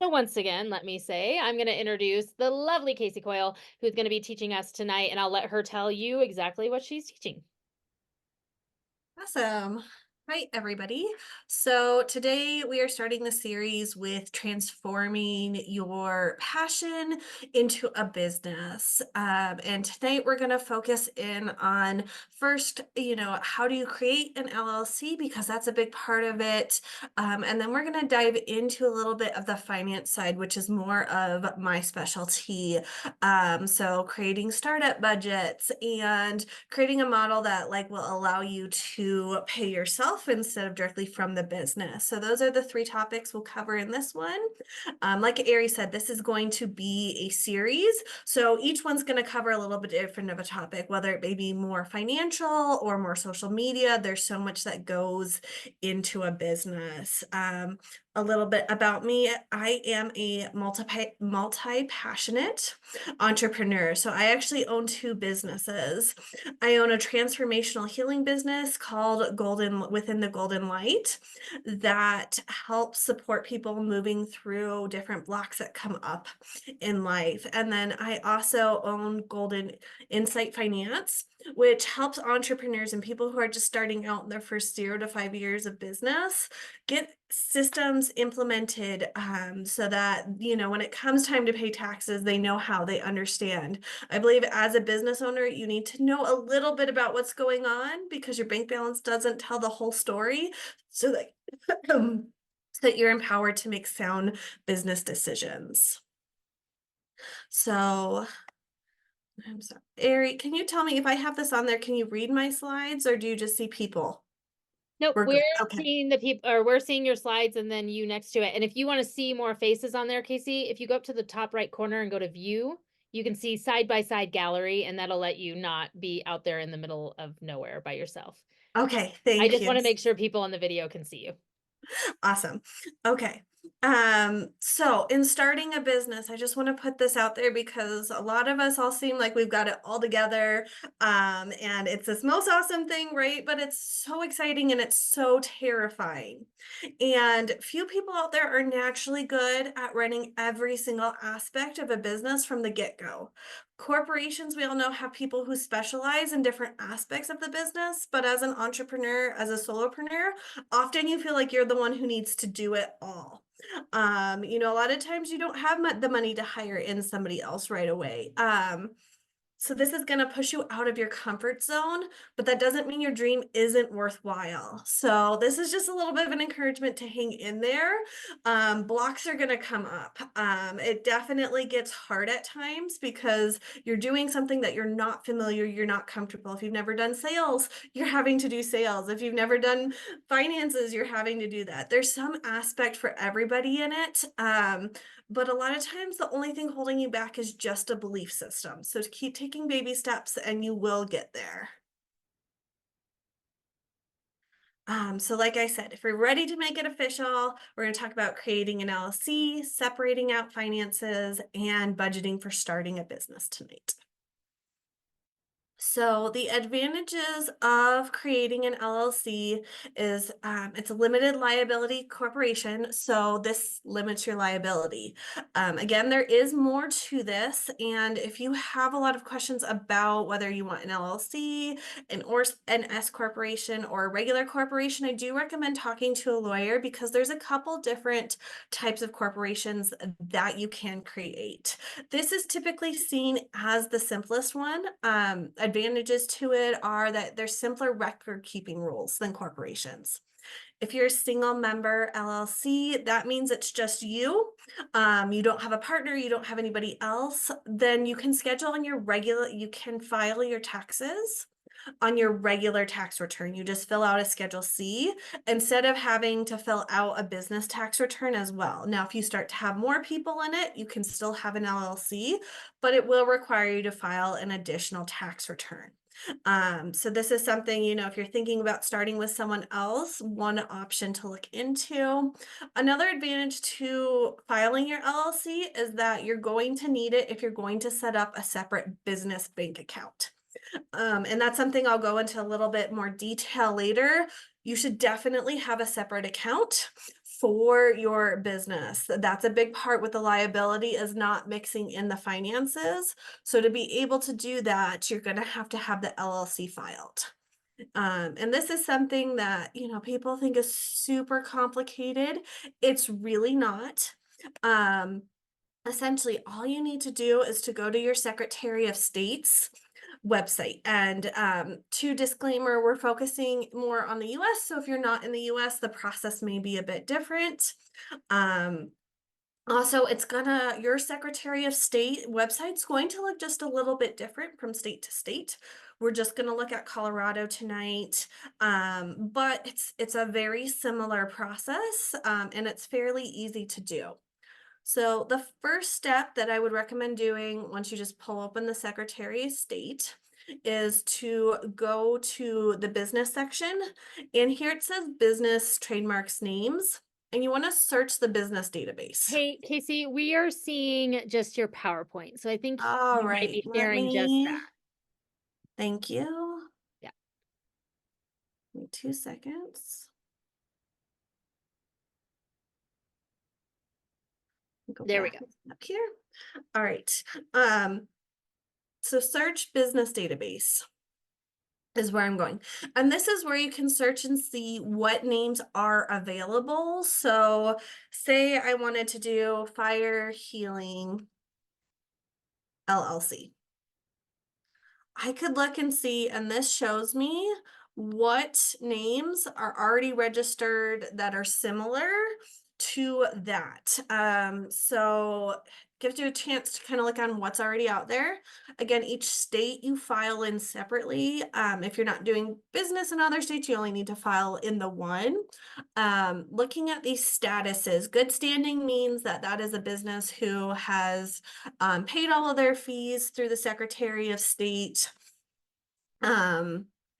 So once again, let me say, I'm going to introduce the lovely Casey Coyle, who's going to be teaching us tonight, and I'll let her tell you exactly what she's teaching. Awesome. Hi, everybody. So today we are starting the series with transforming your passion into a business. And tonight we're going to focus in on first, how do you create an LLC? Because that's a big part of it. And then we're going to dive into a little bit of the finance side, which is more of my specialty. So creating startup budgets and creating a model that will allow you to pay yourself instead of directly from the business. So those are the three topics we'll cover in this one. Like Ari said, this is going to be a series. So each one's going to cover a little bit different of a topic, whether it may be more financial or more social media. There's so much that goes into a business. A little bit about me. I am a multi-passionate entrepreneur. So I actually own two businesses. I own a transformational healing business called Within the Golden Light that helps support people moving through different blocks that come up in life. And then I also own Golden Insight Finance, which helps entrepreneurs and people who are just starting out in their first 0 to 5 years of business get systems implemented so that, when it comes time to pay taxes, they know how, they understand. I believe as a business owner, you need to know a little bit about what's going on because your bank balance doesn't tell the whole story. So that, so that you're empowered to make sound business decisions. So I'm sorry, Ari, can you tell me if I have this on there, can you read my slides or do you just see people? Nope, We're we're good. Okay. seeing the people, or we're seeing your slides and then you next to it. And if you want to see more faces on there, Casey, if you go up to the top right corner and go to view, you can see side by side gallery, and that'll let you not be out there in the middle of nowhere by yourself. Okay. I Thank just you. want to make sure people on the video can see you. Awesome. Okay. So in starting a business, I just want to put this out there because a lot of us all seem like we've got it all together. And it's this most awesome thing, right? But it's so exciting and it's so terrifying. And few people out there are naturally good at running every single aspect of a business from the get-go. Corporations, we all know, have people who specialize in different aspects of the business, but as an entrepreneur, as a solopreneur, often you feel like you're the one who needs to do it all. A lot of times you don't have the money to hire in somebody else right away. So this is going to push you out of your comfort zone, but that doesn't mean your dream isn't worthwhile. So this is just a little bit of an encouragement to hang in there. Blocks are going to come up. It definitely gets hard at times because you're doing something that you're not familiar, you're not comfortable. If you've never done sales, you're having to do sales. If you've never done finances, you're having to do that. There's some aspect for everybody in it. But a lot of times the only thing holding you back is just a belief system. So to keep taking baby steps and you will get there. So like I said, if we're ready to make it official, we're going to talk about creating an LLC, separating out finances, and budgeting for starting a business tonight. So the advantages of creating an LLC is it's a limited liability corporation, so this limits your liability. Again, there is more to this, and if you have a lot of questions about whether you want an LLC, an S corporation, or a regular corporation, I do recommend talking to a lawyer because there's a couple different types of corporations that you can create. This is typically seen as the simplest one. Advantages to it are that there's simpler record keeping rules than corporations. If you're a single member LLC, that means it's just you. You don't have a partner, you don't have anybody else, then you can you can file your taxes on your regular tax return. You just fill out a Schedule C instead of having to fill out a business tax return as well. Now, if you start to have more people in it, you can still have an LLC, but it will require you to file an additional tax return. So this is something, if you're thinking about starting with someone else, one option to look into. Another advantage to filing your LLC is that you're going to need it if you're going to set up a separate business bank account. And that's something I'll go into a little bit more detail later. You should definitely have a separate account for your business. That's a big part with the liability, is not mixing in the finances. So to be able to do that, you're going to have the LLC filed. And this is something that, people think is super complicated. It's really not. Essentially, all you need to do is to go to your Secretary of State's website. And to disclaimer, we're focusing more on the US. So if you're not in the US, the process may be a bit different. Also, your Secretary of State website's going to look just a little bit different from state to state. We're just going to look at Colorado tonight, but it's a very similar process, and it's fairly easy to do. So the first step that I would recommend doing once you just pull open the Secretary of State is to go to the business section. And here it says business trademarks names, and you want to search the business database. Hey, Casey, we are seeing just your PowerPoint, so I think All you might right, be sharing just that. thank you. Yeah. Give me 2 seconds. Go There we back go. up here. All right. So search business database is where I'm going. And this is where you can search and see what names are available. So say I wanted to do Fire Healing LLC. I could look and see, and this shows me what names are already registered that are similar to that. So gives you a chance to kind of look on what's already out there. Again, each state you file in separately. If you're not doing business in other states, you only need to file in the one. Looking at these statuses, good standing means that is a business who has paid all of their fees through the Secretary of State.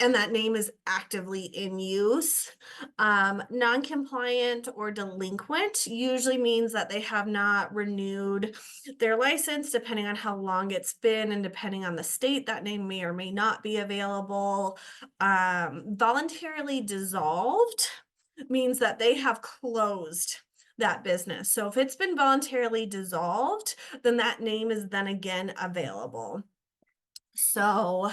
And that name is actively in use. Non-compliant or delinquent usually means that they have not renewed their license, depending on how long it's been and depending on the state, that name may or may not be available. Voluntarily dissolved means that they have closed that business. So if it's been voluntarily dissolved, then that name is then again available. So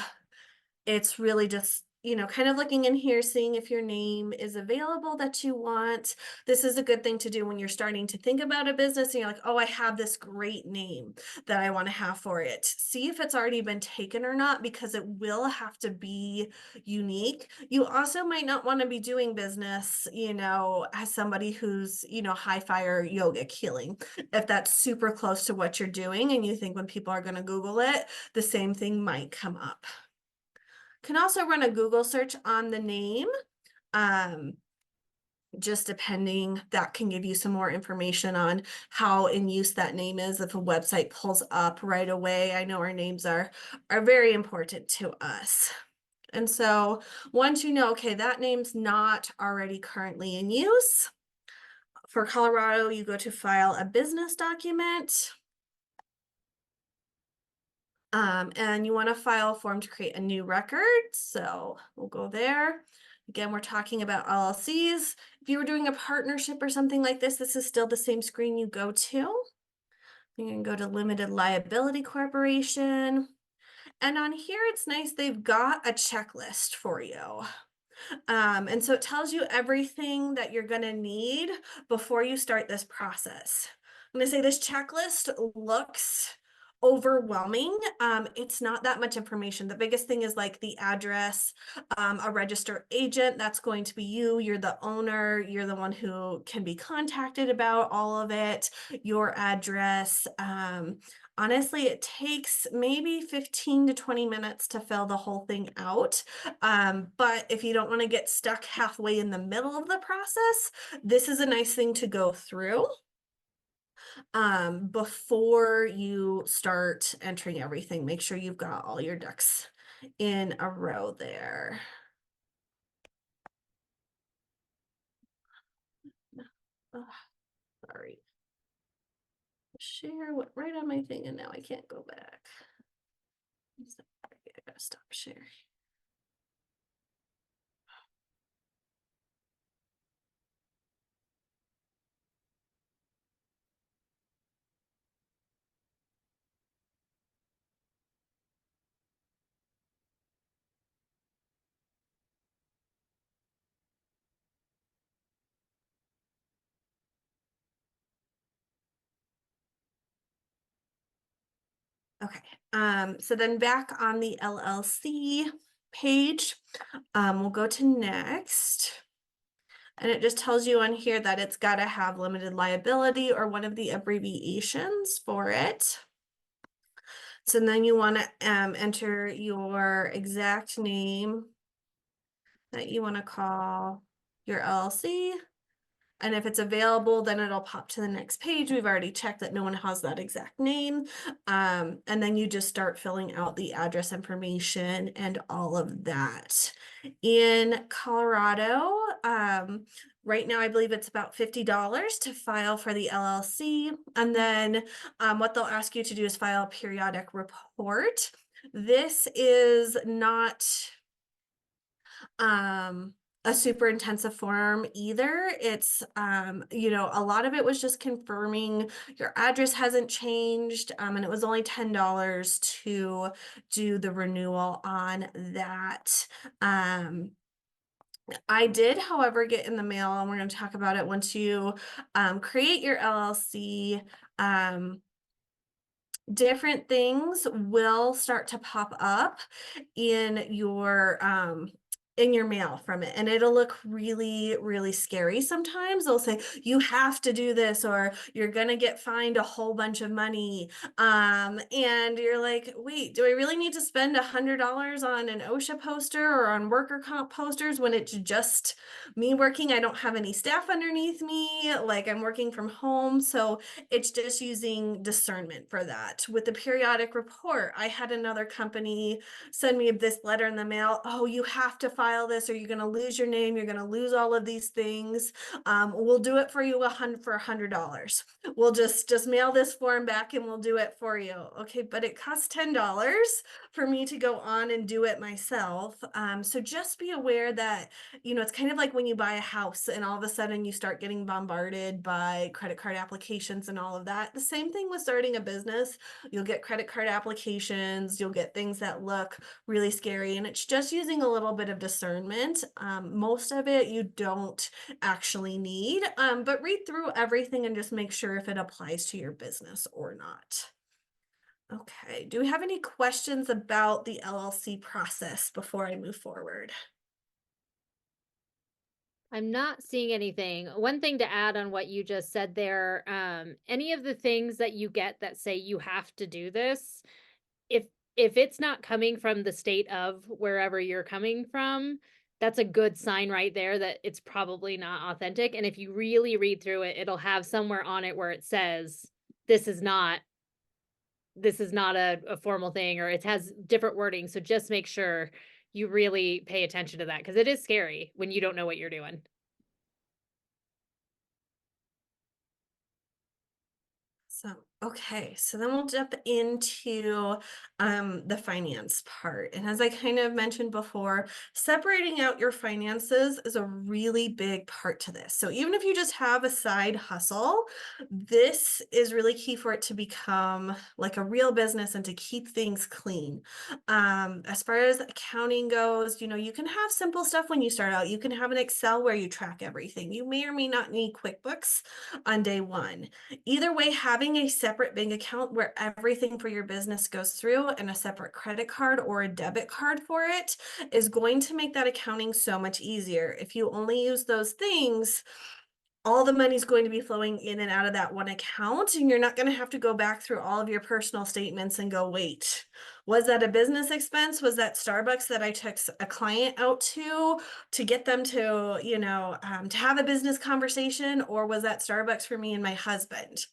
it's really just, kind of looking in here, seeing if your name is available that you want. This is a good thing to do when you're starting to think about a business and you're like, oh, I have this great name that I want to have for it. See if it's already been taken or not, because it will have to be unique. You also might not want to be doing business, as somebody who's, high fire yoga healing. If that's super close to what you're doing and you think when people are going to Google it, the same thing might come up. Can also run a Google search on the name. Just depending, that can give you some more information on how in use that name is. If a website pulls up right away, I know our names are very important to us. And so once you know, okay, that name's not already currently in use. For Colorado, you go to file a business document. And you want to file a form to create a new record. So we'll go there. Again, we're talking about LLCs. If you were doing a partnership or something like this is still the same screen you go to. You can go to Limited Liability Corporation. And on here, it's nice, they've got a checklist for you. And so it tells you everything that you're going to need before you start this process. I'm going to say this checklist looks overwhelming. It's not that much information. The biggest thing is like the address, a registered agent, that's going to be you. You're the owner. You're the one who can be contacted about all of it, your address. Honestly, it takes maybe 15 to 20 minutes to fill the whole thing out. But if you don't want to get stuck halfway in the middle of the process, this is a nice thing to go through before you start entering everything. Make sure you've got all your ducks in a row there. Oh, sorry. Share went right on my thing and now I can't go back. I gotta stop sharing. Okay. So then back on the LLC page, we'll go to next. And it just tells you on here that it's got to have limited liability or one of the abbreviations for it. So then you want to enter your exact name that you want to call your LLC. And if it's available, then it'll pop to the next page. We've already checked that no one has that exact name. And then you just start filling out the address information and all of that. In Colorado, right now, I believe it's about $50 to file for the LLC. And then what they'll ask you to do is file a periodic report. This is not um a super intensive form either. It's a lot of it was just confirming your address hasn't changed, and it was only $10 to do the renewal on that. I did, however, get in the mail, and we're going to talk about it once you create your LLC. Different things will start to pop up in your mail from it, and it'll look really, really scary. Sometimes they'll say you have to do this or you're gonna get fined a whole bunch of money, and you're like, wait, do I really need to spend $100 on an OSHA poster or on worker comp posters when it's just me working? I don't have any staff underneath me, like I'm working from home. So it's just using discernment for that. With the periodic report, I had another company send me this letter in the mail. Oh, you have to file this or you're going to lose your name. You're going to lose all of these things. We'll do it for you for $100. We'll just mail this form back and we'll do it for you. Okay, but it costs $10 for me to go on and do it myself. So just be aware that, it's kind of like when you buy a house and all of a sudden you start getting bombarded by credit card applications and all of that. The same thing with starting a business. You'll get credit card applications, you'll get things that look really scary, and it's just using a little bit of discernment. Most of it you don't actually need, but read through everything and just make sure if it applies to your business or not. Okay, do we have any questions about the LLC process before I move forward? I'm not seeing anything. One thing to add on what you just said there, any of the things that you get that say you have to do this, if if it's not coming from the state of wherever you're coming from, that's a good sign right there that it's probably not authentic. And if you really read through it, it'll have somewhere on it where it says this is not a formal thing, or it has different wording. So just make sure you really pay attention to that because it is scary when you don't know what you're doing. So then we'll jump into the finance part. And as I kind of mentioned before, separating out your finances is a really big part to this. So even if you just have a side hustle, this is really key for it to become like a real business and to keep things clean. As far as accounting goes, you can have simple stuff when you start out. You can have an Excel where you track everything. You may or may not need QuickBooks on day one. Either way, having a separate bank account where everything for your business goes through and a separate credit card or a debit card for it is going to make that accounting so much easier. If you only use those things, all the money's going to be flowing in and out of that one account, and you're not going to have to go back through all of your personal statements and go, wait, was that a business expense? Was that Starbucks that I took a client out to get them to have a business conversation, or was that Starbucks for me and my husband?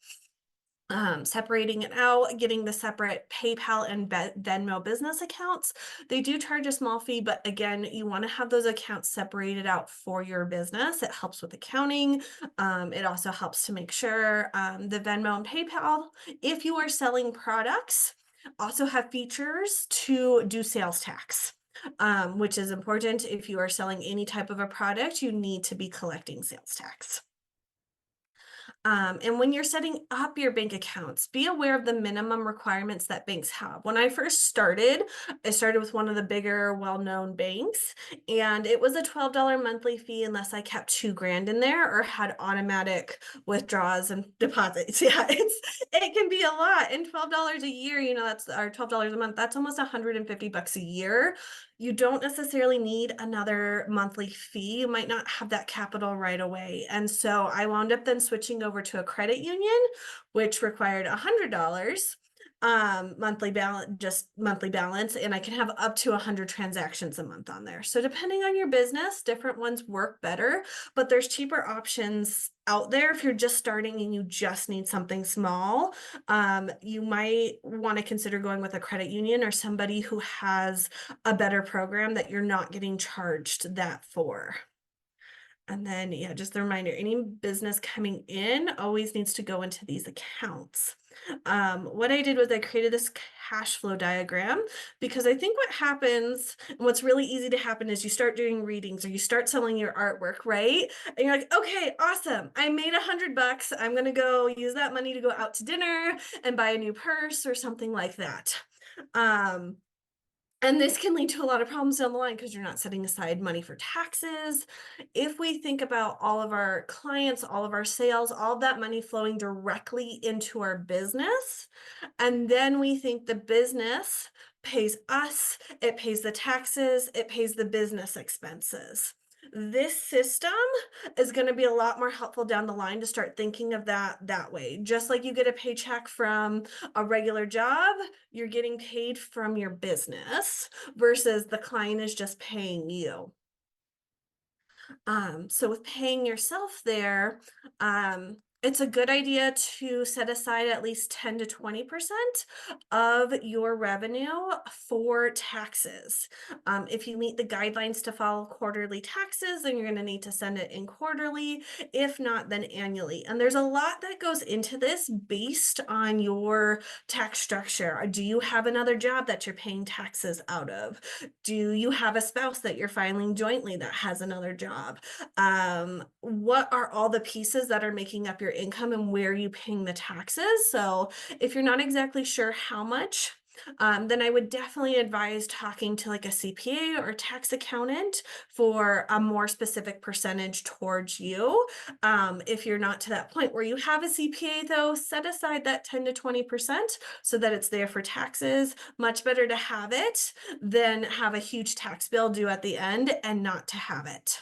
Separating it out, getting the separate PayPal and Venmo business accounts. They do charge a small fee, but again, you want to have those accounts separated out for your business. It helps with accounting. It also helps to make sure the Venmo and PayPal, if you are selling products, also have features to do sales tax. Which is important. If you are selling any type of a product, you need to be collecting sales tax. And when you're setting up your bank accounts, be aware of the minimum requirements that banks have. When I first started, I started with one of the bigger, well-known banks, and it was a $12 monthly fee unless I kept 2 grand in there or had automatic withdrawals and deposits. Yeah, it can be a lot. And $12 a year, that's or $12 a month, that's almost $150 a year. You don't necessarily need another monthly fee. You might not have that capital right away. And so I wound up then switching over to a credit union, which required $100 monthly balance, and I can have up to 100 transactions a month on there. So depending on your business, different ones work better, but there's cheaper options out there if you're just starting and you just need something small. You might want to consider going with a credit union or somebody who has a better program that you're not getting charged that for. And then, yeah, just a reminder, any business coming in always needs to go into these accounts. What I did was I created this cash flow diagram because I think what happens, and what's really easy to happen is you start doing readings or you start selling your artwork, right? And you're like, okay, awesome. I made $100. I'm going to go use that money to go out to dinner and buy a new purse or something like that. And this can lead to a lot of problems down the line because you're not setting aside money for taxes. If we think about all of our clients, all of our sales, all of that money flowing directly into our business, and then we think the business pays us, it pays the taxes, it pays the business expenses. This system is going to be a lot more helpful down the line to start thinking of that way. Just like you get a paycheck from a regular job, you're getting paid from your business versus the client is just paying you. So with paying yourself there, it's a good idea to set aside at least 10 to 20% of your revenue for taxes. If you meet the guidelines to file quarterly taxes, then you're going to need to send it in quarterly. If not, then annually. And there's a lot that goes into this based on your tax structure. Do you have another job that you're paying taxes out of? Do you have a spouse that you're filing jointly that has another job? What are all the pieces that are making up your income and where are you paying the taxes? So if you're not exactly sure how much, then I would definitely advise talking to like a CPA or a tax accountant for a more specific percentage towards you. If you're not to that point where you have a CPA though, set aside that 10 to 20% so that it's there for taxes. Much better to have it than have a huge tax bill due at the end and not to have it.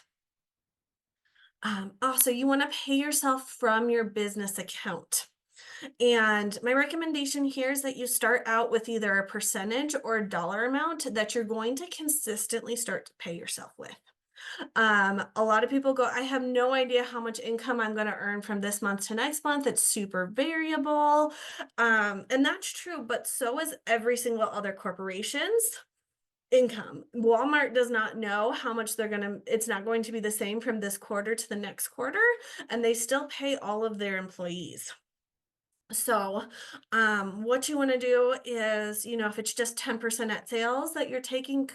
Also, you want to pay yourself from your business account. And my recommendation here is that you start out with either a percentage or a dollar amount that you're going to consistently start to pay yourself with. A lot of people go, I have no idea how much income I'm going to earn from this month to next month. It's super variable. And that's true, but so is every single other corporation's income. Walmart does not know how much it's not going to be the same from this quarter to the next quarter, and they still pay all of their employees. So, what you want to do is, if it's just 10% at sales that you're taking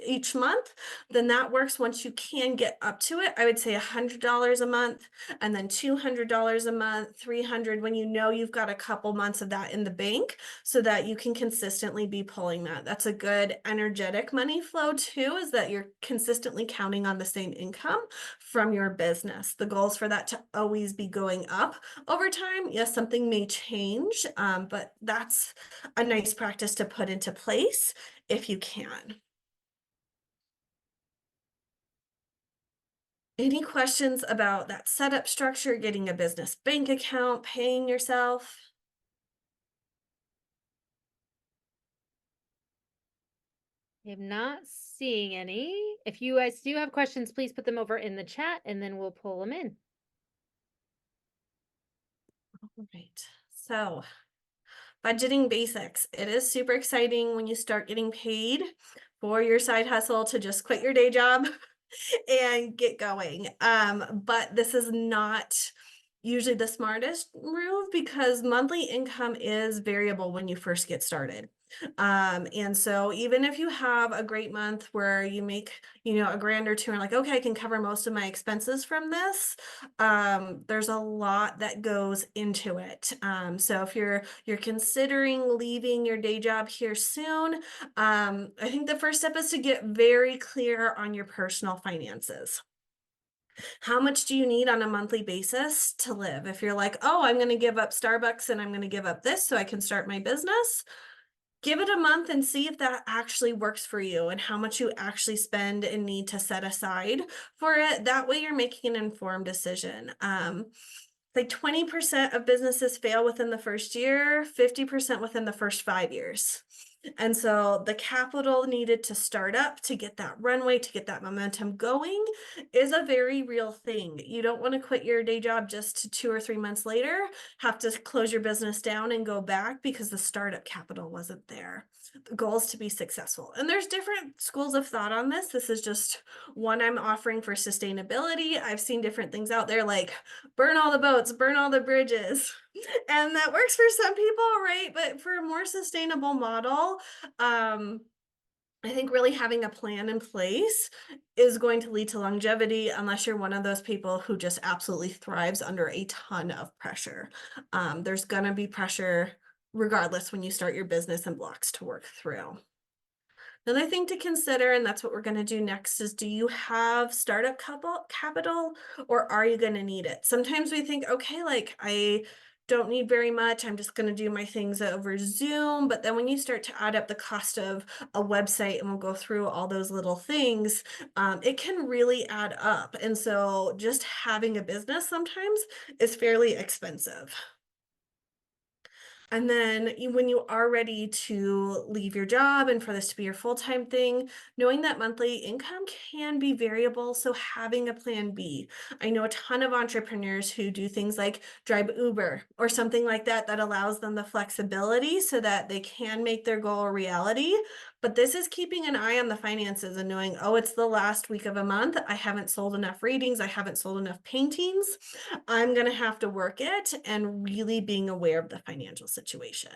each month, then that works. Once you can get up to it, I would say $100 a month and then $200 a month, 300 when you've got a couple months of that in the bank so that you can consistently be pulling that. That's a good energetic money flow too, is that you're consistently counting on the same income from your business. The goal is for that to always be going up over time. Yes, something may change, but that's a nice practice to put into place if you can. Any questions about that setup structure, getting a business bank account, paying yourself? I'm not seeing any. If you guys do have questions, please put them over in the chat and then we'll pull them in. All right. So, budgeting basics. It is super exciting when you start getting paid for your side hustle to just quit your day job and get going. But this is not usually the smartest move because monthly income is variable when you first get started. And so even if you have a great month where you make, a grand or two and like, okay, I can cover most of my expenses from this, there's a lot that goes into it. So if you're considering leaving your day job here soon, I think the first step is to get very clear on your personal finances. How much do you need on a monthly basis to live? If you're like, oh, I'm going to give up Starbucks and I'm going to give up this so I can start my business, give it a month and see if that actually works for you and how much you actually spend and need to set aside for it. That way, you're making an informed decision. Like 20% of businesses fail within the first year, 50% within the first 5 years. And so the capital needed to start up, to get that runway, to get that momentum going is a very real thing. You don't want to quit your day job just to 2 or 3 months later, have to close your business down and go back because the startup capital wasn't there. The goal is to be successful. And there's different schools of thought on this. This is just one I'm offering for sustainability. I've seen different things out there like burn all the boats, burn all the bridges. And that works for some people, right? But for a more sustainable model, I think really having a plan in place is going to lead to longevity unless you're one of those people who just absolutely thrives under a ton of pressure. There's going to be pressure regardless when you start your business and blocks to work through. Another thing to consider, and that's what we're going to do next, is do you have startup capital or are you going to need it? Sometimes we think, okay, like I don't need very much. I'm just going to do my things over Zoom. But then when you start to add up the cost of a website, and we'll go through all those little things, it can really add up. And so just having a business sometimes is fairly expensive. And then when you are ready to leave your job and for this to be your full-time thing, knowing that monthly income can be variable. So having a plan B. I know a ton of entrepreneurs who do things like drive Uber or something like that that allows them the flexibility so that they can make their goal a reality. But this is keeping an eye on the finances and knowing, oh, it's the last week of a month. I haven't sold enough readings. I haven't sold enough paintings. I'm going to have to work it and really being aware of the financial situation.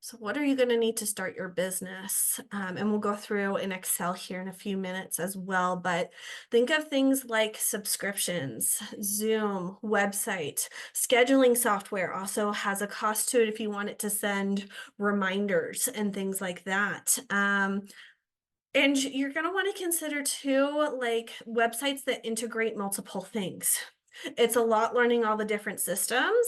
So, what are you going to need to start your business? And we'll go through in Excel here in a few minutes as well. But think of things like subscriptions, Zoom, website, scheduling software also has a cost to it if you want it to send reminders and things like that. And you're going to want to consider too, like websites that integrate multiple things. It's a lot learning all the different systems.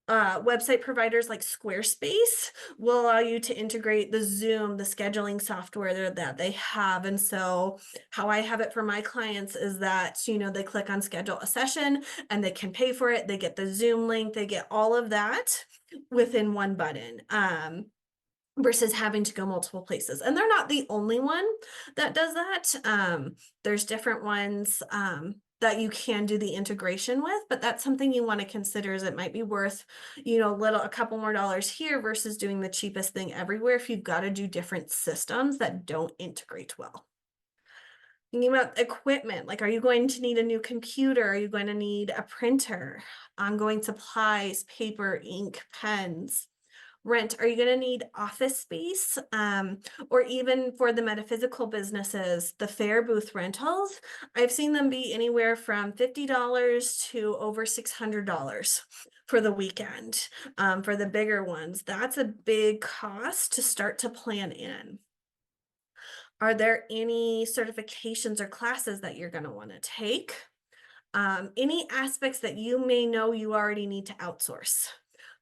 Website providers like Squarespace will allow you to integrate the Zoom, the scheduling software that they have. And so, how I have it for my clients is that, they click on schedule a session and they can pay for it. They get the Zoom link, they get all of that within one button. Versus having to go multiple places. And they're not the only one that does that. There's different ones that you can do the integration with, but that's something you want to consider is it might be worth, a couple more dollars here versus doing the cheapest thing everywhere if you've got to do different systems that don't integrate well. Thinking about equipment, like are you going to need a new computer? Are you going to need a printer? Ongoing supplies, paper, ink, pens. Rent, are you going to need office space? Or even for the metaphysical businesses, the fair booth rentals, I've seen them be anywhere from $50 to over $600 for the weekend. For the bigger ones, that's a big cost to start to plan in. Are there any certifications or classes that you're going to want to take? Any aspects that you may know you already need to outsource?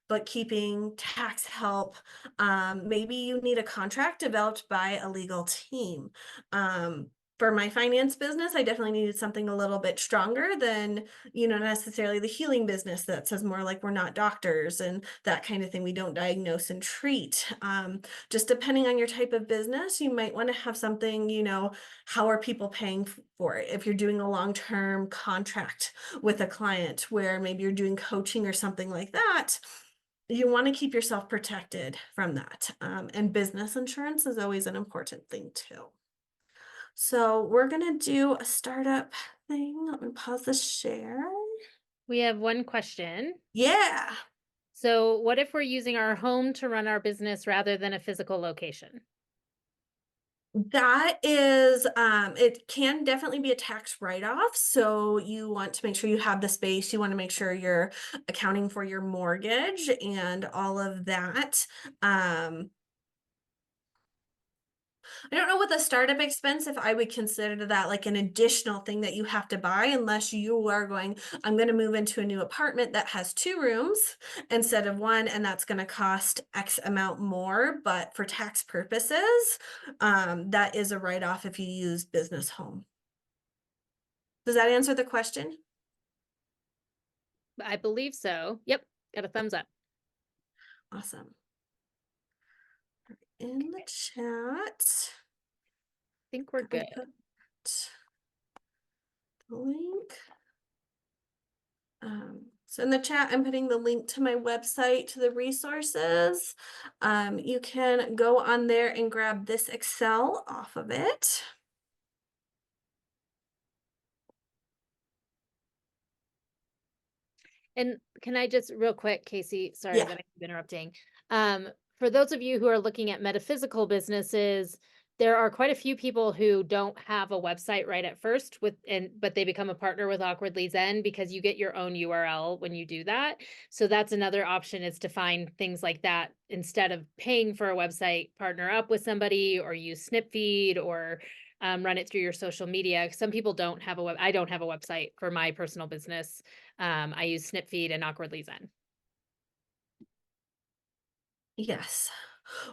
But keeping tax help. Maybe you need a contract developed by a legal team. For my finance business, I definitely needed something a little bit stronger than, necessarily the healing business that says more like we're not doctors and that kind of thing. We don't diagnose and treat. Just depending on your type of business, you might want to have something, how are people paying for it? If you're doing a long-term contract with a client where maybe you're doing coaching or something like that, you want to keep yourself protected from that. And business insurance is always an important thing too. So we're going to do a startup thing. Let me pause the share. We have one question. Yeah. So what if we're using our home to run our business rather than a physical location? That is, it can definitely be a tax write-off, so you want to make sure you have the space, you wanna make sure you're accounting for your mortgage and all of that. Um, I don't know what the startup expense, if I would consider that like an additional thing that you have to buy unless you are going, I'm gonna move into a new apartment that has 2 rooms instead of 1, and that's gonna cost X amount more, but for tax purposes, that is a write-off if you use business home. Does that answer the question? I believe so. Yep, got a thumbs up. Awesome. In the chat, Think we're I good. put the link. So in the chat, I'm putting the link to my website to the resources. You can go on there and grab this Excel off of it. And can I just real quick, Casey, sorry Yeah. that I keep interrupting. For those of you who are looking at metaphysical businesses, there are quite a few people who don't have a website right at first but they become a partner with Awkwardly Zen because you get your own URL when you do that. So that's another option, is to find things like that instead of paying for a website, partner up with somebody or use Snipfeed or run it through your social media. Some people don't have I don't have a website for my personal business. I use Snipfeed and Awkwardly Zen. Yes.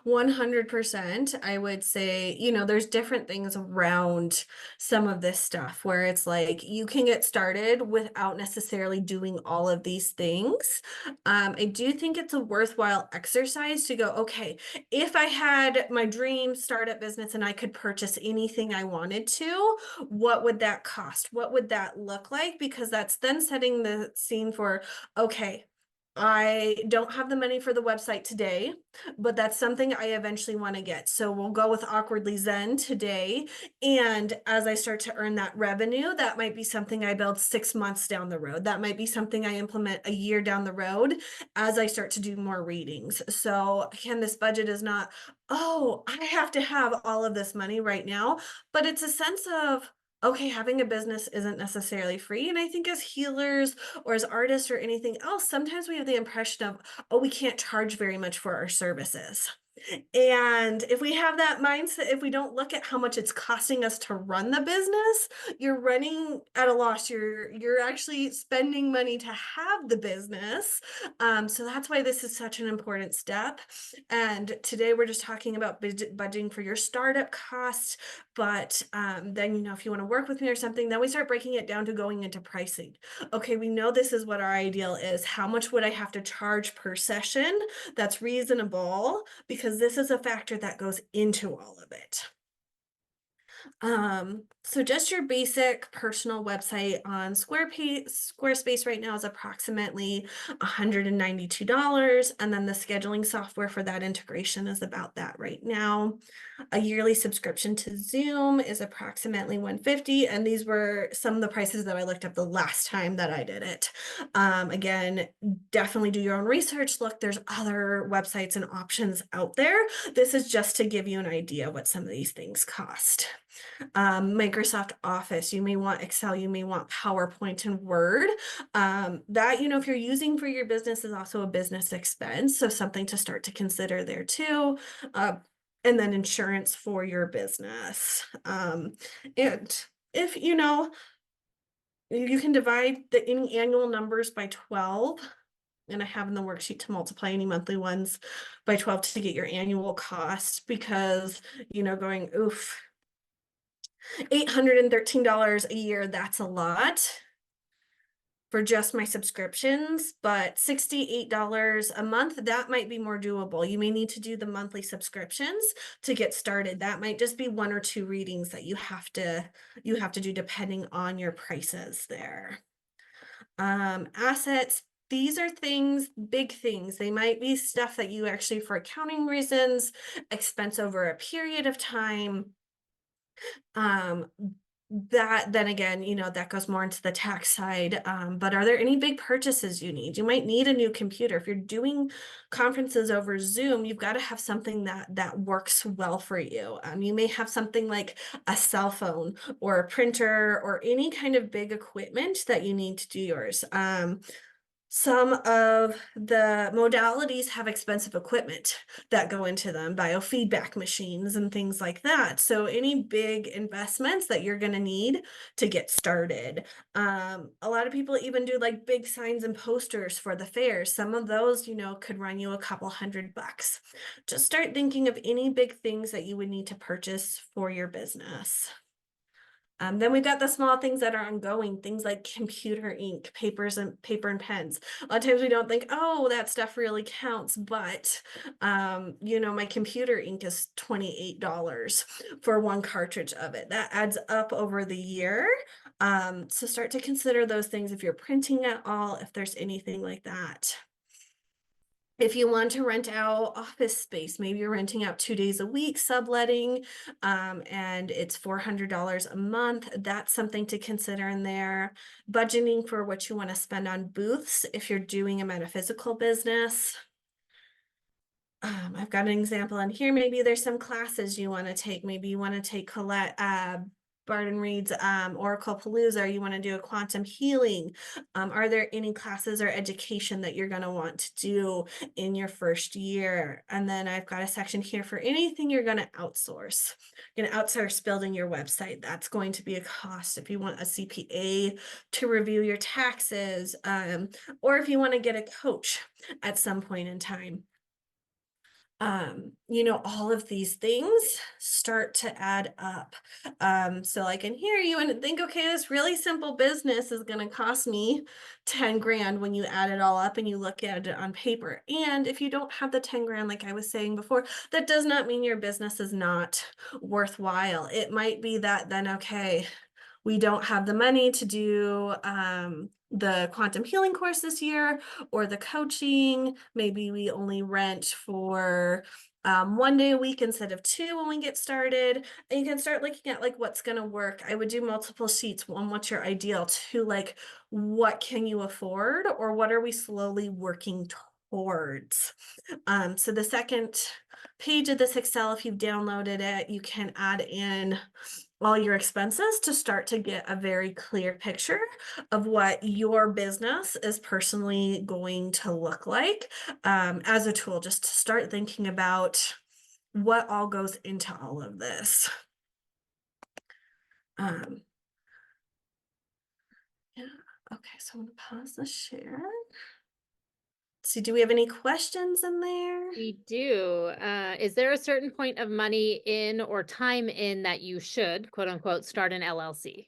100%. I would say, there's different things around some of this stuff where it's like you can get started without necessarily doing all of these things. I do think it's a worthwhile exercise to go, okay, if I had my dream startup business and I could purchase anything I wanted to, what would that cost? What would that look like? Because that's then setting the scene for, okay, I don't have the money for the website today, but that's something I eventually want to get. So we'll go with Awkwardly Zen today. And as I start to earn that revenue, that might be something I build 6 months down the road. That might be something I implement a year down the road as I start to do more readings. So again, this budget is not, oh, I have to have all of this money right now, but it's a sense of, okay, having a business isn't necessarily free. And I think as healers or as artists or anything else, sometimes we have the impression of, oh, we can't charge very much for our services. And if we have that mindset, if we don't look at how much it's costing us to run the business, you're running at a loss. You're actually spending money to have the business. So that's why this is such an important step. And today we're just talking about budgeting for your startup costs. But then, if you want to work with me or something, then we start breaking it down to going into pricing. Okay, we know this is what our ideal is. How much would I have to charge per session? That's reasonable, because this is a factor that goes into all of it. So just your basic personal website on Squarespace right now is approximately $192. And then the scheduling software for that integration is about that right now. A yearly subscription to Zoom is approximately $150. And these were some of the prices that I looked up the last time that I did it. Again, definitely do your own research. Look, there's other websites and options out there. This is just to give you an idea what some of these things cost. Microsoft Office, you may want Excel, you may want PowerPoint and Word. That, if you're using for your business, is also a business expense. So something to start to consider there too. And then insurance for your business. And if, you can divide any annual numbers by 12. And I have in the worksheet to multiply any monthly ones by 12 to get your annual cost, because, going, oof, $813 a year, that's a lot for just my subscriptions, but $68 a month, that might be more doable. You may need to do the monthly subscriptions to get started. That might just be 1 or 2 readings that you have to do depending on your prices there. Assets, these are things, big things. They might be stuff that you actually, for accounting reasons, expense over a period of time. that then again, that goes more into the tax side. But are there any big purchases you need? You might need a new computer. If you're doing conferences over Zoom, you've got to have something that works well for you. You may have something like a cell phone or a printer or any kind of big equipment that you need to do yours. Some of the modalities have expensive equipment that go into them, biofeedback machines and things like that. So any big investments that you're going to need to get started. A lot of people even do like big signs and posters for the fairs. Some of those, could run you a couple $100. Just start thinking of any big things that you would need to purchase for your business. Then we've got the small things that are ongoing, things like computer ink, paper and pens. A lot of times we don't think, oh, that stuff really counts, but my computer ink is $28 for one cartridge of it. That adds up over the year. So start to consider those things if you're printing at all, if there's anything like that. If you want to rent out office space, maybe you're renting out 2 days a week, subletting, and it's $400 a month. That's something to consider in there. Budgeting for what you want to spend on booths if you're doing a metaphysical business. I've got an example in here. Maybe there's some classes you want to take. Maybe you want to take Colette Barden Reed's Oracle Palooza, or you want to do a quantum healing. Are there any classes or education that you're going to want to do in your first year? And then I've got a section here for anything you're going to outsource. You're going to outsource building your website. That's going to be a cost if you want a CPA to review your taxes, or if you want to get a coach at some point in time. All of these things start to add up. So like in here, you want to think, okay, this really simple business is going to cost me 10 grand when you add it all up and you look at it on paper. And if you don't have the 10 grand, like I was saying before, that does not mean your business is not worthwhile. It might be that then, okay, we don't have the money to do the quantum healing course this year or the coaching. Maybe we only rent for 1 day a week instead of 2 when we get started. And you can start looking at like what's going to work. I would do multiple sheets. One, what's your ideal? Two, like what can you afford, or what are we slowly working towards? So the second page of this Excel, if you've downloaded it, you can add in all your expenses to start to get a very clear picture of what your business is personally going to look like, as a tool, just to start thinking about what all goes into all of this. Yeah. Okay, so I'm gonna pause the share. See, do we have any questions in there? We do. Is there a certain point of money in or time in that you should, quote unquote, start an LLC?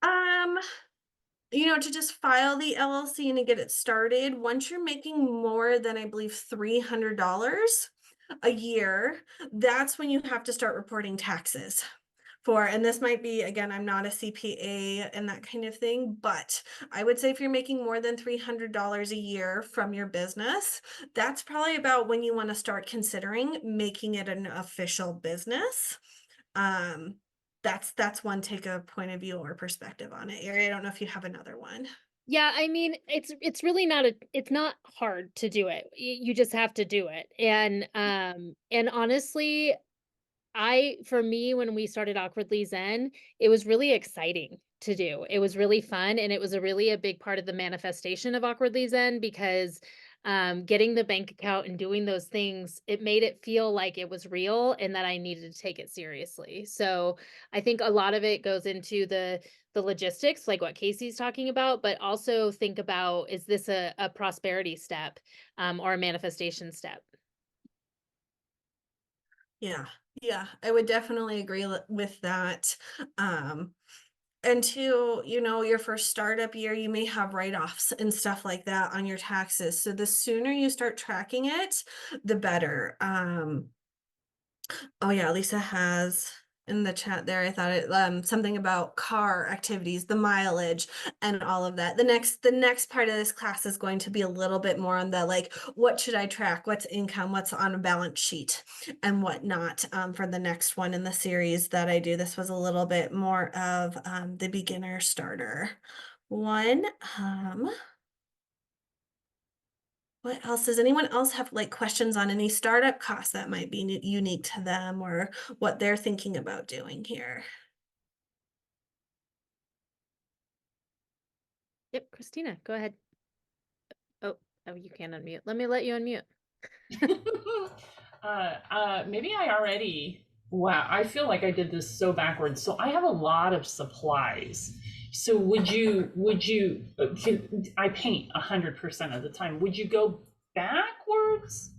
Um, to just file the LLC and to get it started, once you're making more than, I believe, $300 a year, that's when you have to start reporting taxes for, and this might be, again, I'm not a CPA and that kind of thing, but I would say if you're making more than $300 a year from your business, that's probably about when you want to start considering making it an official business. Um, that's one take a point of view or perspective on it. Ari, I don't know if you have another one. Yeah, I mean, it's really it's not hard to do it. You just have to do it. And honestly, for me, when we started Awkwardly Zen, it was really exciting to do. It was really fun, and it was a big part of the manifestation of Awkwardly Zen because getting the bank account and doing those things, it made it feel like it was real and that I needed to take it seriously. So I think a lot of it goes into the logistics, like what Casey's talking about, but also think about, is this a prosperity step, or a manifestation step? Yeah, yeah, I would definitely agree with that. And two, your first startup year, you may have write-offs and stuff like that on your taxes. So the sooner you start tracking it, the better. Oh yeah, Lisa has in the chat there. I thought it something about car activities, the mileage and all of that. The next part of this class is going to be a little bit more on the like what should I track, what's income, what's on a balance sheet and whatnot. For the next one in the series that I do. This was a little bit more of the beginner starter one. What else? Does anyone else have like questions on any startup costs that might be unique to them or what they're thinking about doing here? Yep, Christina, go ahead. Oh, oh, you can't unmute. Let me let you unmute. Maybe I already. Wow, I feel like I did this so backwards. So I have a lot of supplies. So I paint 100% of the time. Would you go backwards,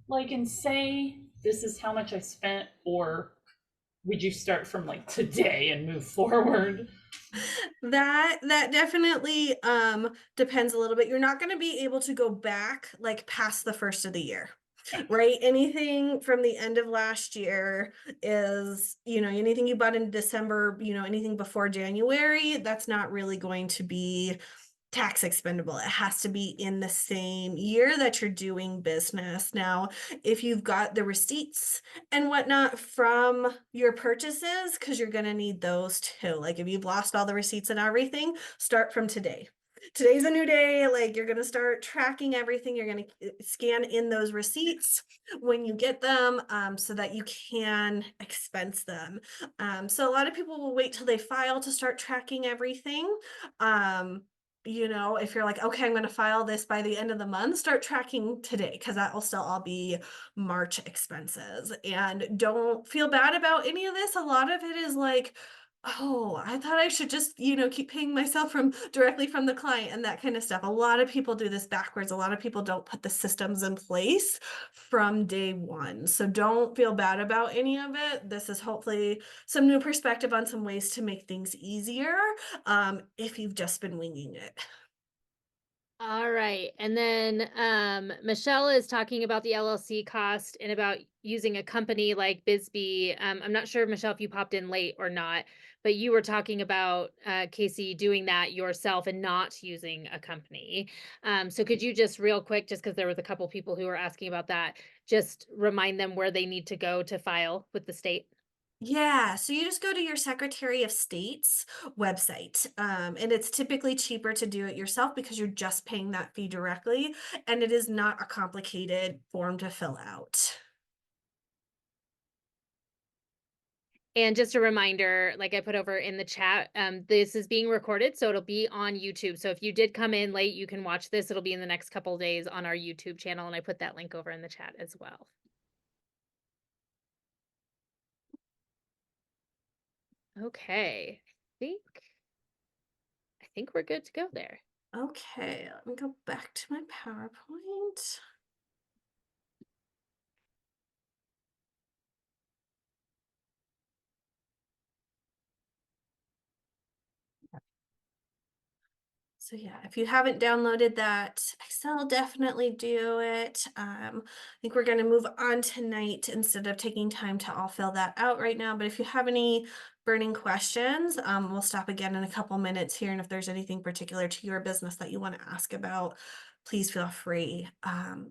like, and say this is how much I spent, or would you start from like today and move forward? That definitely depends a little bit. You're not going to be able to go back like past the first of the year. Right? Anything from the end of last year is, anything you bought in December, anything before January, that's not really going to be tax expendable. It has to be in the same year that you're doing business. Now, if you've got the receipts and whatnot from your purchases, because you're going to need those too. Like if you've lost all the receipts and everything, start from today. Today's a new day. Like you're going to start tracking everything. You're going to scan in those receipts when you get them so that you can expense them. So a lot of people will wait till they file to start tracking everything. If you're like, okay, I'm going to file this by the end of the month, start tracking today because that will still all be March expenses. And don't feel bad about any of this. A lot of it is like, oh, I thought I should just, keep paying myself from directly from the client and that kind of stuff. A lot of people do this backwards. A lot of people don't put the systems in place from day one. So don't feel bad about any of it. This is hopefully some new perspective on some ways to make things easier if you've just been winging it. All right. And then Michelle is talking about the LLC cost and about using a company like Bisbee. I'm not sure, Michelle, if you popped in late or not, but you were talking about Casey doing that yourself and not using a company. So could you just real quick, just because there was a couple people who were asking about that, just remind them where they need to go to file with the state? Yeah, so you just go to your Secretary of State's website, and it's typically cheaper to do it yourself because you're just paying that fee directly, and it is not a complicated form to fill out. And just a reminder, like I put over in the chat, this is being recorded, so it'll be on YouTube. So if you did come in late, you can watch this. It'll be in the next couple days on our YouTube channel, and I put that link over in the chat as well. Okay, I think we're good to go there. Okay, let me go back to my PowerPoint. So yeah, if you haven't downloaded that Excel, definitely do it. I think we're going to move on tonight instead of taking time to all fill that out right now. But if you have any burning questions, we'll stop again in a couple minutes here. And if there's anything particular to your business that you want to ask about, please feel free.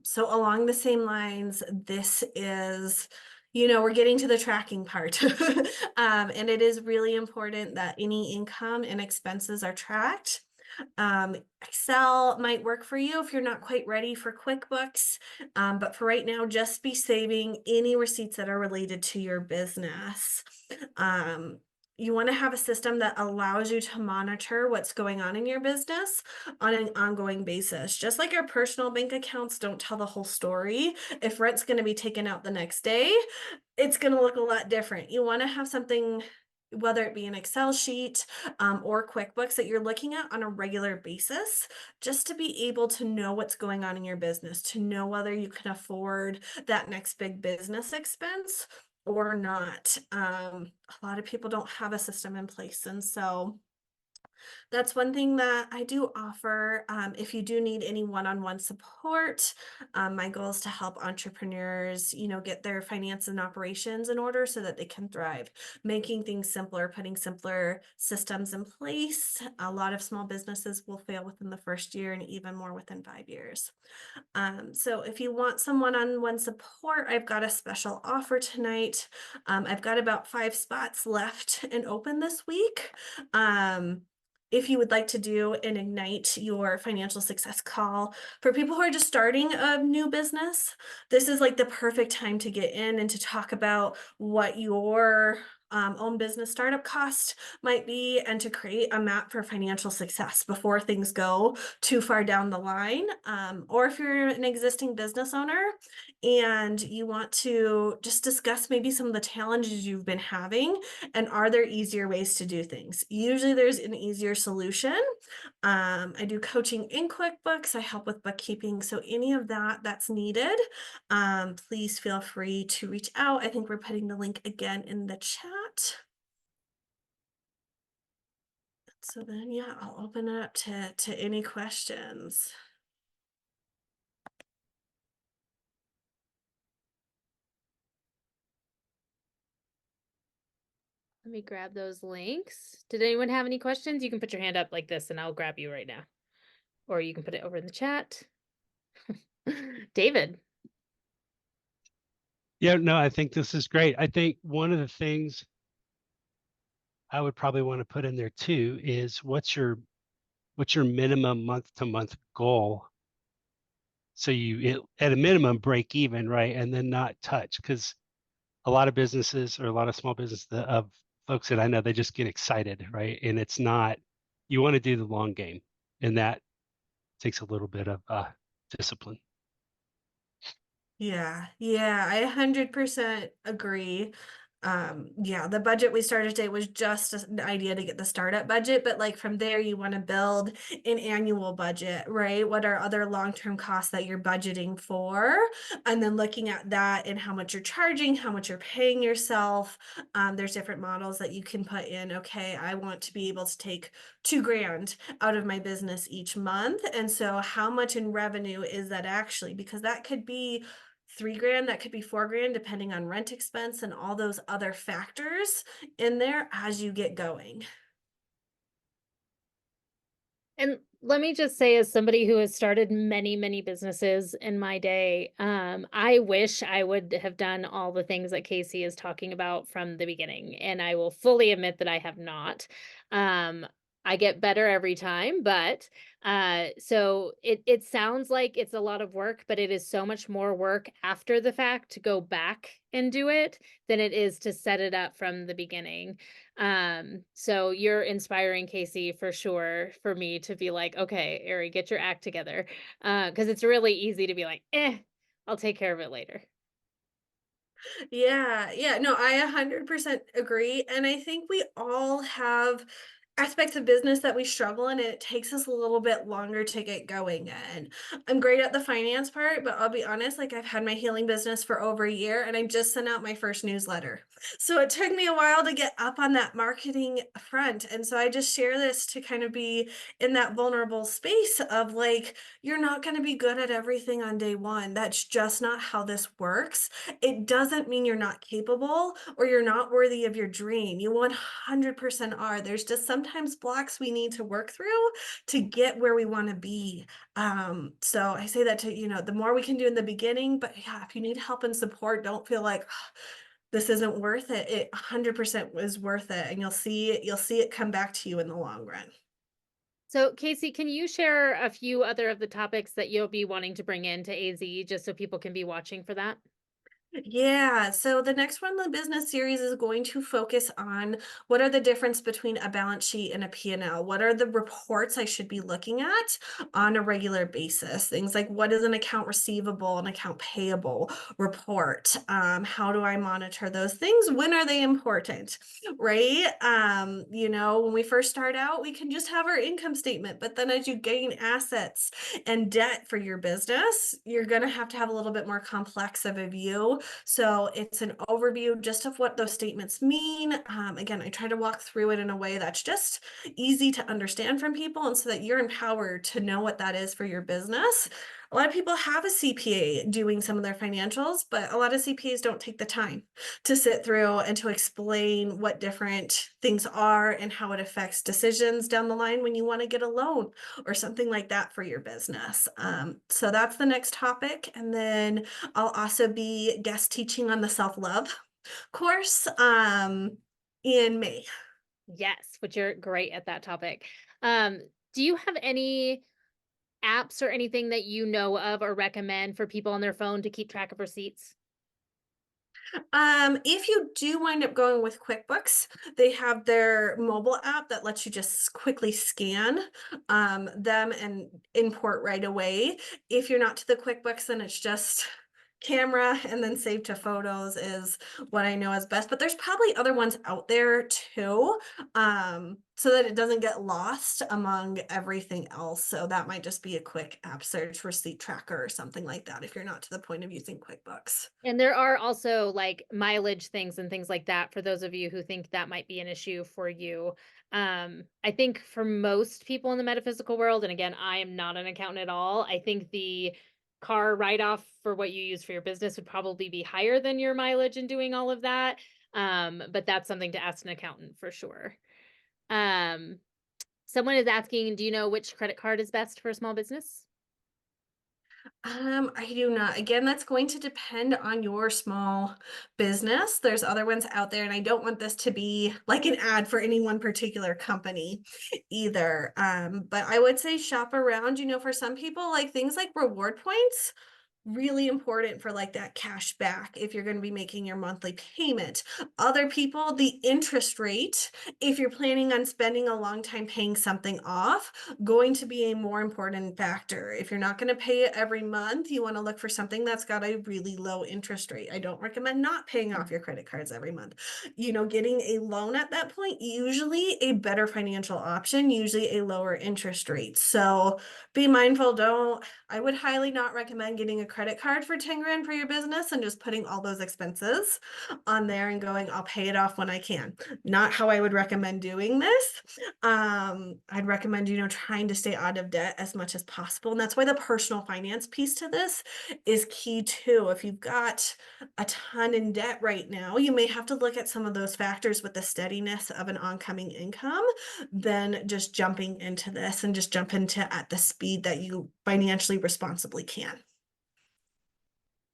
So along the same lines, this is we're getting to the tracking part. And it is really important that any income and expenses are tracked. Excel might work for you if you're not quite ready for QuickBooks, but for right now, just be saving any receipts that are related to your business. You want to have a system that allows you to monitor what's going on in your business on an ongoing basis. Just like our personal bank accounts don't tell the whole story. If rent's going to be taken out the next day, it's going to look a lot different. You want to have something, whether it be an Excel sheet or QuickBooks, that you're looking at on a regular basis, just to be able to know what's going on in your business, to know whether you can afford that next big business expense or not. A lot of people don't have a system in place. And so That's one thing that I do offer. If you do need any one-on-one support, my goal is to help entrepreneurs, get their finance and operations in order so that they can thrive. Making things simpler, putting simpler systems in place. A lot of small businesses will fail within the first year and even more within 5 years. So if you want some one-on-one support, I've got a special offer tonight. I've got about 5 spots left and open this week. If you would like to do an Ignite Your Financial Success call for people who are just starting a new business, this is like the perfect time to get in and to talk about what your own business startup cost might be and to create a map for financial success before things go too far down the line. Or if you're an existing business owner and you want to just discuss maybe some of the challenges you've been having and are there easier ways to do things? Usually there's an easier solution. I do coaching in QuickBooks. I help with bookkeeping. So any of that's needed, please feel free to reach out. I think we're putting the link again in the chat. So then, yeah, I'll open it up to any questions. Let me grab those links. Did anyone have any questions? You can put your hand up like this and I'll grab you right now. Or you can put it over in the chat. David. Yeah, no, I think this is great. I think one of the things I would probably want to put in there too is what's your minimum month to month goal? So at a minimum break even, right? And then not touch, because a lot of businesses or a lot of small business of folks that I know, they just get excited, right? And it's not, you want to do the long game, and that takes a little bit of discipline. Yeah, I 100% agree. Yeah, the budget we started today was just an idea to get the startup budget, but like from there, you want to build an annual budget, right? What are other long-term costs that you're budgeting for? And then looking at that and how much you're charging, how much you're paying yourself. There's different models that you can put in. Okay, I want to be able to take 2 grand out of my business each month. And so how much in revenue is that actually? Because that could be 3 grand, that could be 4 grand, depending on rent expense and all those other factors in there as you get going. And let me just say, as somebody who has started many, many businesses in my day, I wish I would have done all the things that Casey is talking about from the beginning. And I will fully admit that I have not. I get better every time, but so it sounds like it's a lot of work, but it is so much more work after the fact to go back and do it than it is to set it up from the beginning. So you're inspiring, Casey, for sure, for me to be like, okay, Ari, get your act together. Because it's really easy to be like, I'll take care of it later. Yeah, no, I 100% agree. And I think we all have aspects of business that we struggle in, and it takes us a little bit longer to get going. And I'm great at the finance part, but I'll be honest, like I've had my healing business for over a year and I just sent out my first newsletter. So it took me a while to get up on that marketing front. And so I just share this to kind of be in that vulnerable space of like, you're not going to be good at everything on day one. That's just not how this works. It doesn't mean you're not capable or you're not worthy of your dream. You 100% are. There's just sometimes blocks we need to work through to get where we want to be. So I say that to, the more we can do in the beginning, but yeah, if you need help and support, don't feel like this isn't worth it. It 100% is worth it. And you'll see it come back to you in the long run. So, Casey, can you share a few other of the topics that you'll be wanting to bring into AZ just so people can be watching for that? Yeah, so the next one, the business series, is going to focus on what are the difference between a balance sheet and a P&L? What are the reports I should be looking at on a regular basis? Things like what is an account receivable, an account payable report? How do I monitor those things? When are they important, right? When we first start out, we can just have our income statement, but then as you gain assets and debt for your business, you're going to have a little bit more complex of a view So it's an overview just of what those statements mean. Again, I try to walk through it in a way that's just easy to understand from people, and so that you're empowered to know what that is for your business. A lot of people have a CPA doing some of their financials, but a lot of CPAs don't take the time to sit through and to explain what different things are and how it affects decisions down the line when you want to get a loan or something like that for your business. So that's the next topic. And then I'll also be guest teaching on the self-love course in May. Yes, which you're great at that topic. Do you have any apps or anything that you know of or recommend for people on their phone to keep track of receipts? If you do wind up going with QuickBooks, they have their mobile app that lets you just quickly scan them and import right away. If you're not to the QuickBooks, then it's just camera and then save to photos is what I know is best. But there's probably other ones out there too, so that it doesn't get lost among everything else. So that might just be a quick app search, receipt tracker or something like that if you're not to the point of using QuickBooks. And there are also like mileage things and things like that for those of you who think that might be an issue for you. I think for most people in the metaphysical world, and again, I am not an accountant at all, I think the car write-off for what you use for your business would probably be higher than your mileage in doing all of that. But that's something to ask an accountant for sure. Um, Someone is asking, do you know which credit card is best for a small business? I do not. Again, that's going to depend on your small business. There's other ones out there, and I don't want this to be like an ad for any one particular company either. But I would say shop around, for some people, like things like reward points really important for like that cash back if you're going to be making your monthly payment. Other people, the interest rate, if you're planning on spending a long time paying something off, going to be a more important factor. If you're not going to pay it every month, you want to look for something that's got a really low interest rate. I don't recommend not paying off your credit cards every month. Getting a loan at that point, usually a better financial option, usually a lower interest rate. So be mindful, I would highly not recommend getting a credit card for 10 grand for your business and just putting all those expenses on there and going, I'll pay it off when I can. Not how I would recommend doing this. I'd recommend, trying to stay out of debt as much as possible. And that's why the personal finance piece to this is key too. If you've got a ton in debt right now, you may have to look at some of those factors with the steadiness of an oncoming income than just jumping into this and just jump into at the speed that you financially responsibly can.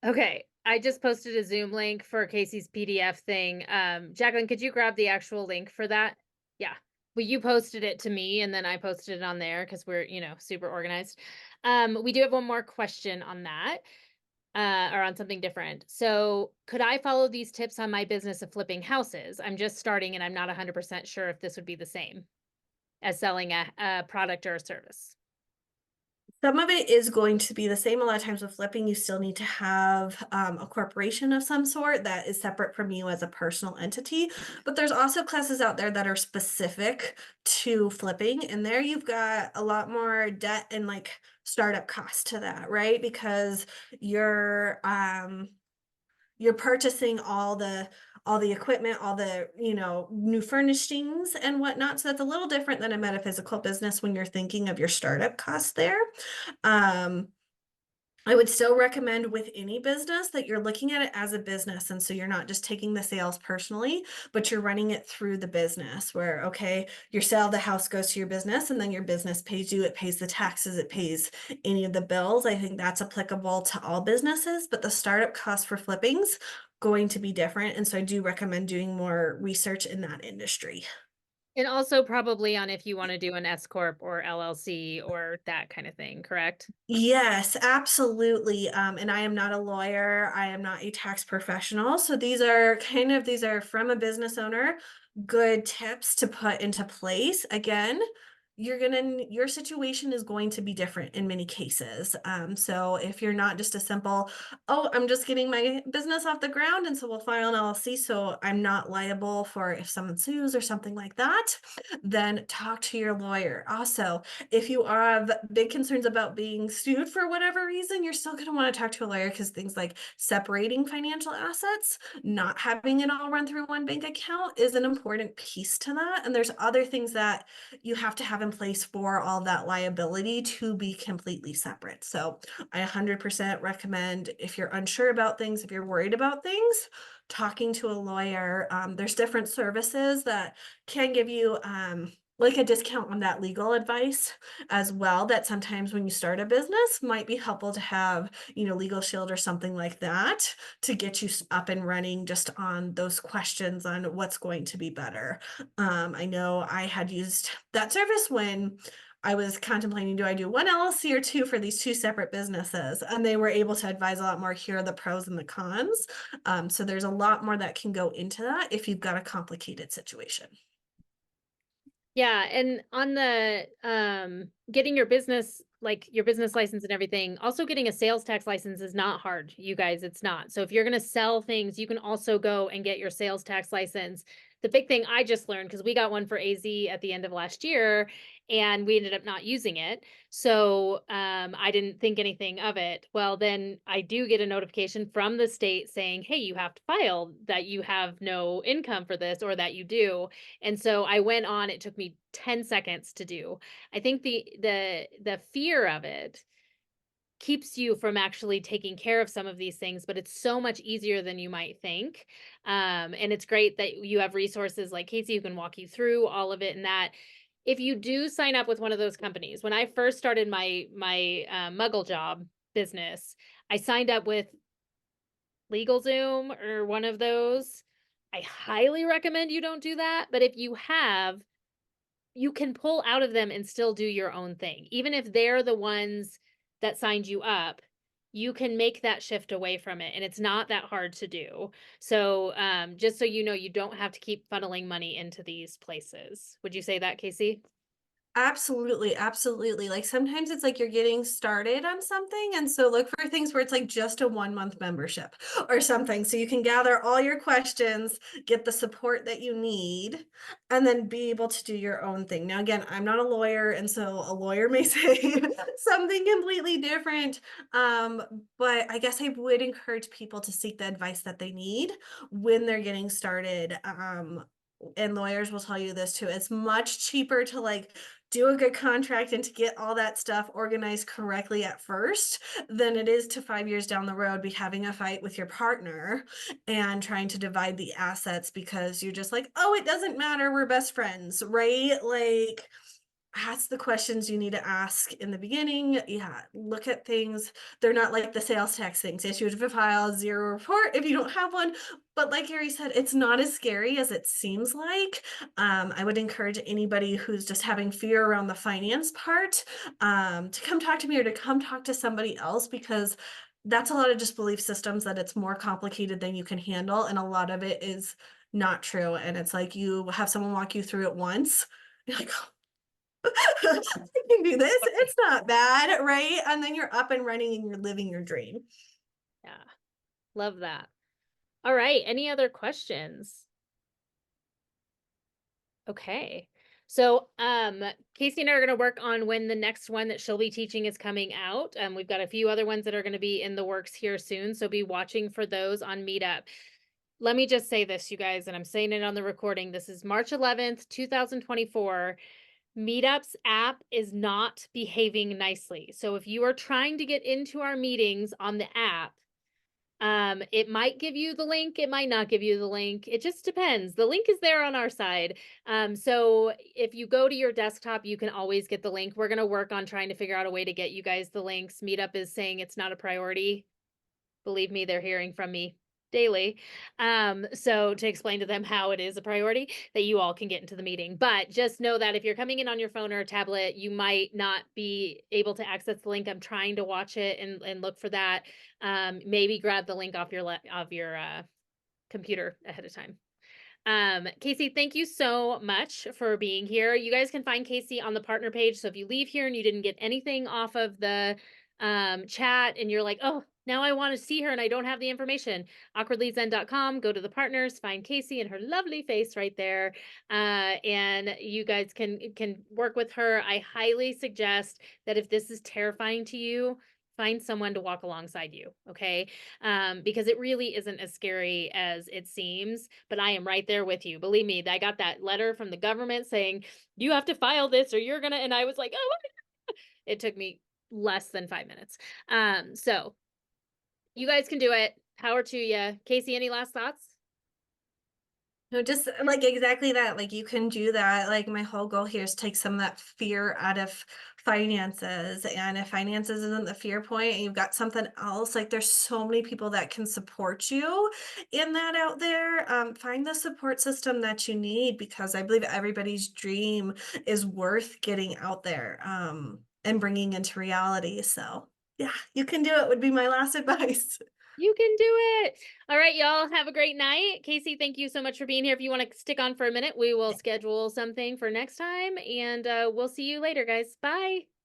Okay, I just posted a Zoom link for Casey's PDF thing. Jacqueline, could you grab the actual link for that? Yeah. Well, you posted it to me and then I posted it on there because we're, super organized. We do have one more question on that, or on something different. So could I follow these tips on my business of flipping houses? I'm just starting and I'm not 100% sure if this would be the same as selling a product or a service. Some of it is going to be the same. A lot of times with flipping, you still need to have a corporation of some sort that is separate from you as a personal entity. But there's also classes out there that are specific to flipping. And there you've got a lot more debt and like startup costs to that, right? Because you're purchasing all the equipment, all the, new furnishings and whatnot. So that's a little different than a metaphysical business when you're thinking of your startup costs there. I would still recommend with any business that you're looking at it as a business. And so you're not just taking the sales personally, but you're running it through the business where, okay, your sale of the house goes to your business and then your business pays you, it pays the taxes, it pays any of the bills. I think that's applicable to all businesses, but the startup cost for flippings going to be different. And so I do recommend doing more research in that industry. And also probably on if you want to do an S corp or LLC or that kind of thing, correct? Yes, absolutely. And I am not a lawyer. I am not a tax professional. So these are from a business owner, good tips to put into place. Again, your situation is going to be different in many cases. So if you're not just a simple, oh, I'm just getting my business off the ground, and so we'll file an LLC, so I'm not liable for if someone sues or something like that, then talk to your lawyer. Also, if you have big concerns about being sued for whatever reason, you're still going to want to talk to a lawyer, because things like separating financial assets, not having it all run through one bank account, is an important piece to that. And there's other things that you have to have in place for all that liability to be completely separate. So I 100% recommend, if you're unsure about things, if you're worried about things, talking to a lawyer. There's different services that can give you like a discount on that legal advice as well, that sometimes when you start a business might be helpful to have, Legal Shield or something like that to get you up and running just on those questions on what's going to be better. I know I had used that service when I was contemplating, do I do one LLC or two for these two separate businesses? And they were able to advise a lot more. Here are the pros and the cons. So there's a lot more that can go into that if you've got a complicated situation. Yeah, and on the getting your business, like your business license and everything, also getting a sales tax license is not hard, you guys, it's not. So if you're going to sell things, you can also go and get your sales tax license. The big thing I just learned, because we got one for AZ at the end of last year and we ended up not using it. So I didn't think anything of it. Well, then I do get a notification from the state saying, hey, you have to file that you have no income for this, or that you do. And so I went on, it took me 10 seconds to do. I think the fear of it keeps you from actually taking care of some of these things, but it's so much easier than you might think. And it's great that you have resources like Casey who can walk you through all of it. And that if you do sign up with one of those companies, when I first started my Muggle job business, I signed up with LegalZoom or one of those. I highly recommend you don't do that. But if you have, you can pull out of them and still do your own thing. Even if they're the ones that signed you up, you can make that shift away from it. And it's not that hard to do. So just so you know, you don't have to keep funneling money into these places. Would you say that, Casey? Absolutely, absolutely. Like sometimes it's like you're getting started on something. And so look for things where it's like just a 1 month membership or something. So you can gather all your questions, get the support that you need, and then be able to do your own thing. Now, again, I'm not a lawyer, and so a lawyer may say something completely different. But I guess I would encourage people to seek the advice that they need when they're getting started. And lawyers will tell you this too. It's much cheaper to like do a good contract and to get all that stuff organized correctly at first than it is to 5 years down the road be having a fight with your partner and trying to divide the assets because you're just like, oh, it doesn't matter, we're best friends, right? Like, ask the questions you need to ask in the beginning. Yeah, look at things. They're not like the sales tax things. Yes, you have to file a zero report if you don't have one. But like Gary said, it's not as scary as it seems like. I would encourage anybody who's just having fear around the finance part to come talk to me or to come talk to somebody else, because that's a lot of just belief systems that it's more complicated than you can handle. And a lot of it is not true. And it's like you have someone walk you through it once. You're like, oh, I can do this. It's not bad, right? And then you're up and running and you're living your dream. Yeah. Love that. All right. Any other questions? Okay. So, Casey and I are going to work on when the next one that she'll be teaching is coming out. We've got a few other ones that are going to be in the works here soon. So be watching for those on Meetup. Let me just say this, you guys, and I'm saying it on the recording. This is March 11th, 2024. Meetup's app is not behaving nicely. So if you are trying to get into our meetings on the app, it might give you the link, it might not give you the link. It just depends. The link is there on our side. So if you go to your desktop, you can always get the link. We're going to work on trying to figure out a way to get you guys the links. Meetup is saying it's not a priority. Believe me, they're hearing from me daily. So to explain to them how it is a priority that you all can get into the meeting. But just know that if you're coming in on your phone or a tablet, you might not be able to access the link. I'm trying to watch it and look for that. Maybe grab the link off your computer ahead of time. Casey, thank you so much for being here. You guys can find Casey on the partner page. So if you leave here and you didn't get anything off of the chat and you're like, oh, now I want to see her and I don't have the information, awkwardlyzen.com, go to the partners, find Casey and her lovely face right there. And you guys can work with her. I highly suggest that if this is terrifying to you, find someone to walk alongside you, okay? Because it really isn't as scary as it seems, but I am right there with you. Believe me, I got that letter from the government saying, you have to file this or you're gonna, and I was like, oh, it took me less than 5 minutes. So you guys can do it. Power to you. Casey, any last thoughts? No, just like exactly that. Like you can do that. Like my whole goal here is take some of that fear out of finances. And if finances isn't the fear point and you've got something else, like there's so many people that can support you in that out there. Find the support system that you need because I believe everybody's dream is worth getting out there and bringing into reality. So yeah, you can do it would be my last advice. You can do it. All right, y'all. Have a great night. Casey, thank you so much for being here. If you want to stick on for a minute, we will schedule something for next time. And we'll see you later, guys. Bye.